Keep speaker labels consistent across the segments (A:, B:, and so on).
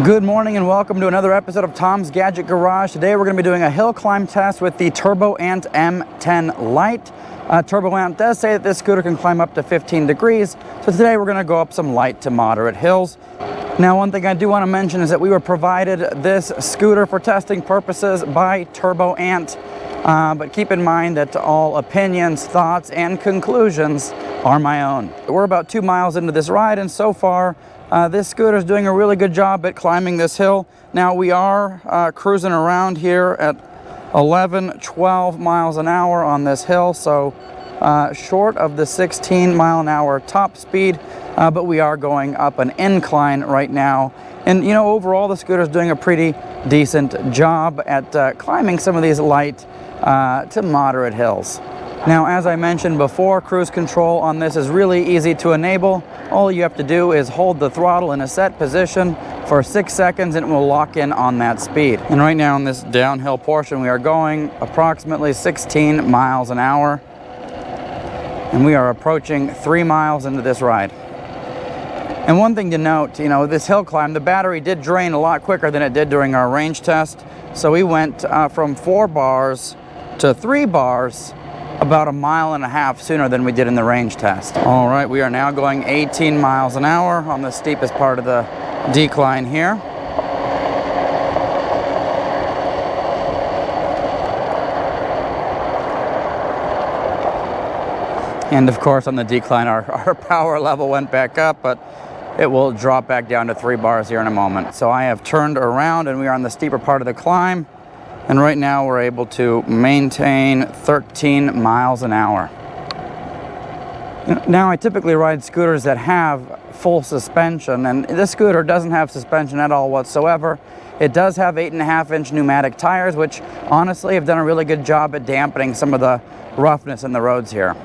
A: Good morning and welcome to another episode of Tom's Gadget Garage. Today we're going to be doing a hill climb test with the TurboAnt M10 Lite. TurboAnt does say that this scooter can climb up to 15 degrees, so today we're going to go up some light to moderate hills. Now, one thing I do want to mention is that we were provided this scooter for testing purposes by TurboAnt, but keep in mind that all opinions, thoughts, and conclusions are my own. We're about 2 miles into this ride, and so far this scooter is doing a really good job at climbing this hill. Now we are cruising around here at 11-12 miles an hour on this hill, so short of the 16 mile an hour top speed, but we are going up an incline right now. And you know, overall the scooter is doing a pretty decent job at climbing some of these light to moderate hills. Now, as I mentioned before, cruise control on this is really easy to enable. All you have to do is hold the throttle in a set position for 6 seconds and it will lock in on that speed. And right now on this downhill portion, we are going approximately 16 miles an hour. And we are approaching 3 miles into this ride. And one thing to note, you know, this hill climb, the battery did drain a lot quicker than it did during our range test. So we went from 4 bars to 3 bars about 1.5 miles sooner than we did in the range test. All right, we are now going 18 miles an hour on the steepest part of the decline here. And of course on the decline our power level went back up, but it will drop back down to 3 bars here in a moment. So I have turned around and we are on the steeper part of the climb. And right now we're able to maintain 13 miles an hour. Now I typically ride scooters that have full suspension, and this scooter doesn't have suspension at all whatsoever. It does have 8.5-inch pneumatic tires, which honestly have done a really good job at dampening some of the roughness in the roads here.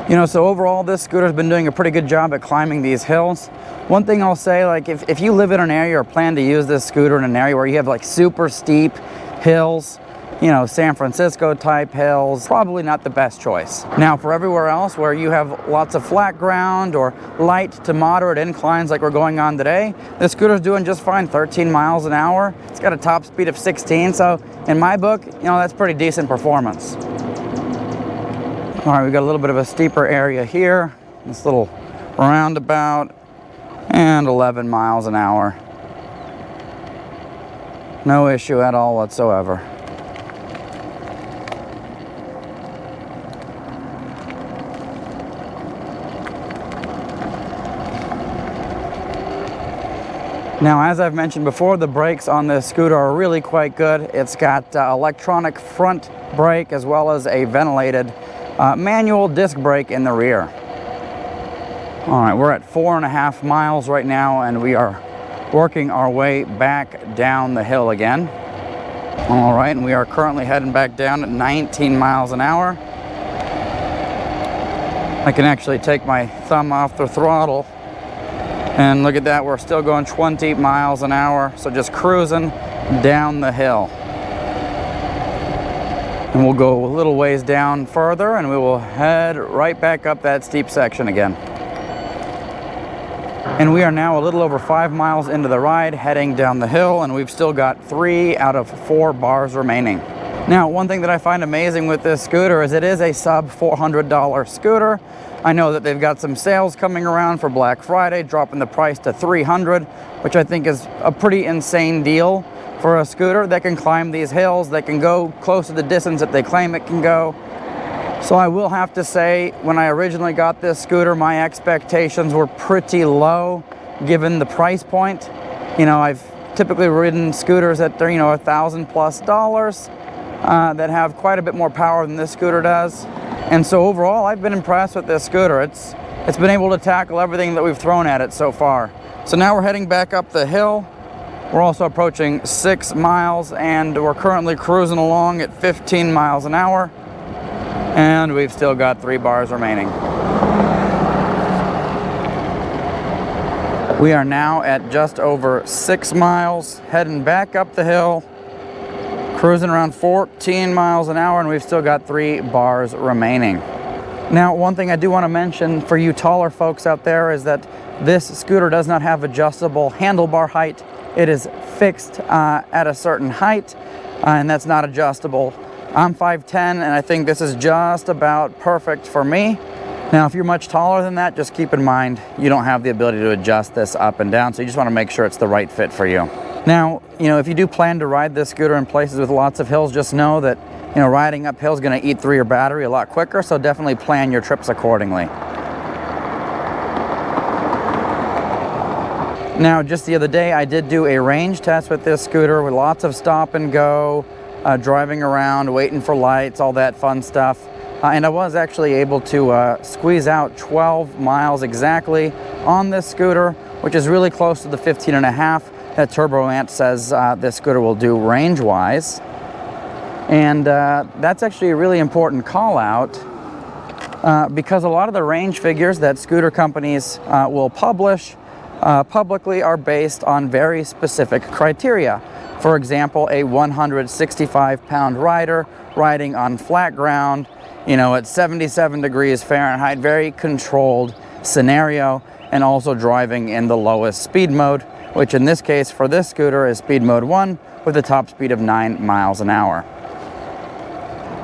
A: You know, so overall this scooter's been doing a pretty good job at climbing these hills. One thing I'll say, like if you live in an area or plan to use this scooter in an area where you have like super steep hills, you know, San Francisco type hills, probably not the best choice. Now for everywhere else where you have lots of flat ground or light to moderate inclines like we're going on today, this scooter's doing just fine, 13 miles an hour. It's got a top speed of 16, so in my book, you know, that's pretty decent performance. All right, we've got a little bit of a steeper area here, this little roundabout, and 11 miles an hour. No issue at all whatsoever. Now, as I've mentioned before, the brakes on this scooter are really quite good. It's got electronic front brake as well as a ventilated manual disc brake in the rear. All right, we're at 4.5 miles right now, and we are working our way back down the hill again. All right, and we are currently heading back down at 19 miles an hour. I can actually take my thumb off the throttle and look at that, we're still going 20 miles an hour, so just cruising down the hill. And we'll go a little ways down further and we will head right back up that steep section again. And we are now a little over 5 miles into the ride, heading down the hill, and we've still got 3 out of 4 bars remaining. Now, one thing that I find amazing with this scooter is it is a sub $400 scooter. I know that they've got some sales coming around for Black Friday, dropping the price to $300, which I think is a pretty insane deal for a scooter that can climb these hills, that can go close to the distance that they claim it can go. So I will have to say, when I originally got this scooter, my expectations were pretty low given the price point. You know, I've typically ridden scooters that are, you know, $1,000+ that have quite a bit more power than this scooter does. And so overall, I've been impressed with this scooter. It's been able to tackle everything that we've thrown at it so far. So now we're heading back up the hill. We're also approaching 6 miles, and we're currently cruising along at 15 miles an hour. And we've still got 3 bars remaining. We are now at just over 6 miles, heading back up the hill, cruising around 14 miles an hour, and we've still got 3 bars remaining. Now, one thing I do want to mention for you taller folks out there is that this scooter does not have adjustable handlebar height it is fixed at a certain height, and that's not adjustable. I'm 5'10", and I think this is just about perfect for me. Now, if you're much taller than that, just keep in mind you don't have the ability to adjust this up and down, so you just want to make sure it's the right fit for you. Now, if you do plan to ride this scooter in places with lots of hills, just know that, riding uphill is going to eat through your battery a lot quicker, so definitely plan your trips accordingly. Now, just the other day, I did do a range test with this scooter with lots of stop and go, driving around, waiting for lights, all that fun stuff. And I was actually able to squeeze out 12 miles exactly on this scooter, which is really close to the 15.5 that TurboAnt says this scooter will do range-wise. And that's actually a really important call-out because a lot of the range figures that scooter companies will publish publicly are based on very specific criteria. For example, a 165-pound rider riding on flat ground, at 77 degrees Fahrenheit, very controlled scenario, and also driving in the lowest speed mode, which in this case for this scooter is speed mode 1 with a top speed of 9 miles an hour.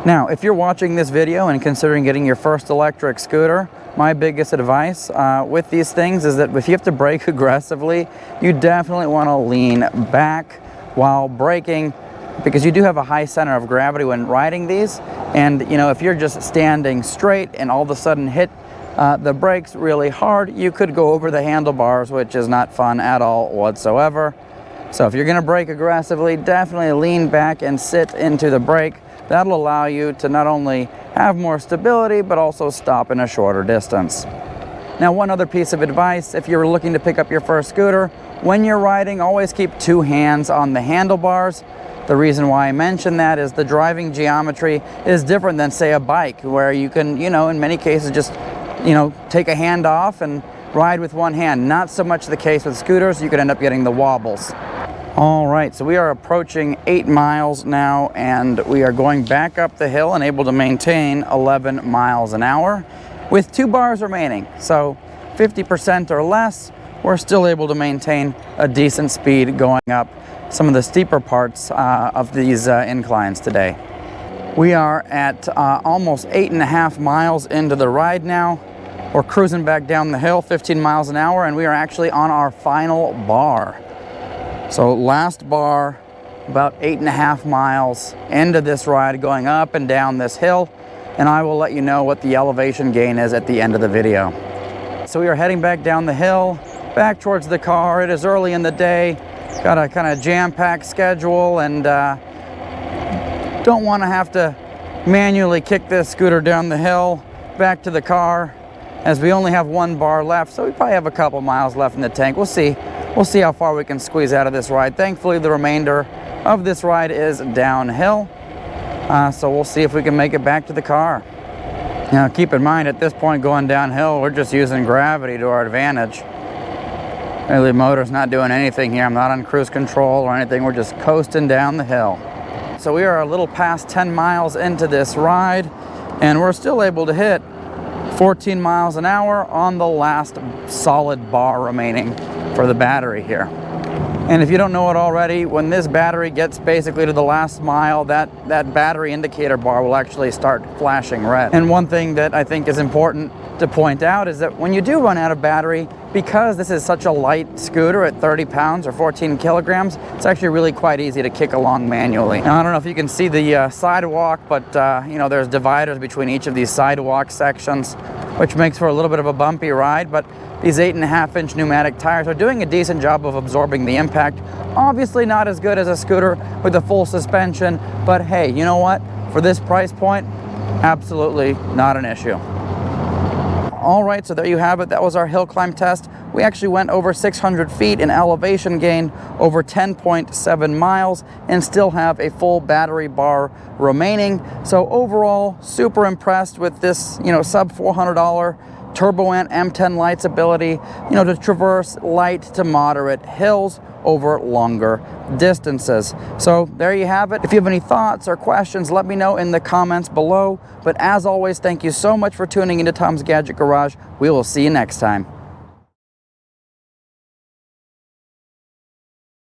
A: Now, if you're watching this video and considering getting your first electric scooter, my biggest advice with these things is that if you have to brake aggressively, you definitely want to lean back while braking, because you do have a high center of gravity when riding these. And if you're just standing straight and all of a sudden hit the brakes really hard, you could go over the handlebars, which is not fun at all whatsoever. So if you're going to brake aggressively, definitely lean back and sit into the brake. That'll allow you to not only have more stability, but also stop in a shorter distance. Now, one other piece of advice, if you're looking to pick up your first scooter, when you're riding, always keep 2 hands on the handlebars. The reason why I mention that is the driving geometry is different than, say, a bike, where you can, in many cases just, take a hand off and ride with one hand. Not so much the case with scooters. You could end up getting the wobbles. All right, so we are approaching 8 miles now, and we are going back up the hill and able to maintain 11 miles an hour with 2 bars remaining. So 50% or less, we're still able to maintain a decent speed going up some of the steeper parts of these inclines today. We are at almost 8.5 miles into the ride now. We're cruising back down the hill 15 miles an hour, and we are actually on our final bar. So last bar, about 8.5 miles into this ride, going up and down this hill, and I will let you know what the elevation gain is at the end of the video. So we are heading back down the hill, back towards the car. It is early in the day, got a kind of jam-packed schedule, and don't want to have to manually kick this scooter down the hill back to the car, as we only have 1 bar left, so we probably have a couple miles left in the tank. We'll see how far we can squeeze out of this ride. Thankfully, the remainder of this ride is downhill, so we'll see if we can make it back to the car. Now, keep in mind, at this point going downhill, we're just using gravity to our advantage. Really, the motor's not doing anything here. I'm not on cruise control or anything. We're just coasting down the hill. So we are a little past 10 miles into this ride, and we're still able to hit 14 miles an hour on the last solid bar remaining for the battery here. And if you don't know it already, when this battery gets basically to the last mile, that battery indicator bar will actually start flashing red. And one thing that I think is important to point out is that when you do run out of battery, because this is such a light scooter at 30 pounds or 14 kilograms, it's actually really quite easy to kick along manually. Now, I don't know if you can see the sidewalk, but there's dividers between each of these sidewalk sections, which makes for a little bit of a bumpy ride, but these 8.5-inch pneumatic tires are doing a decent job of absorbing the impact. Obviously not as good as a scooter with a full suspension, but hey, you know what? For this price point, absolutely not an issue. All right, so there you have it. That was our hill climb test. We actually went over 600 feet in elevation gain, over 10.7 miles, and still have a full battery bar remaining. So overall, super impressed with this, sub $400 TurboAnt M10 Lite's ability, to traverse light to moderate hills over longer distances. So there you have it. If you have any thoughts or questions, let me know in the comments below. But as always, thank you so much for tuning into Tom's Gadget Garage. We will see you next time.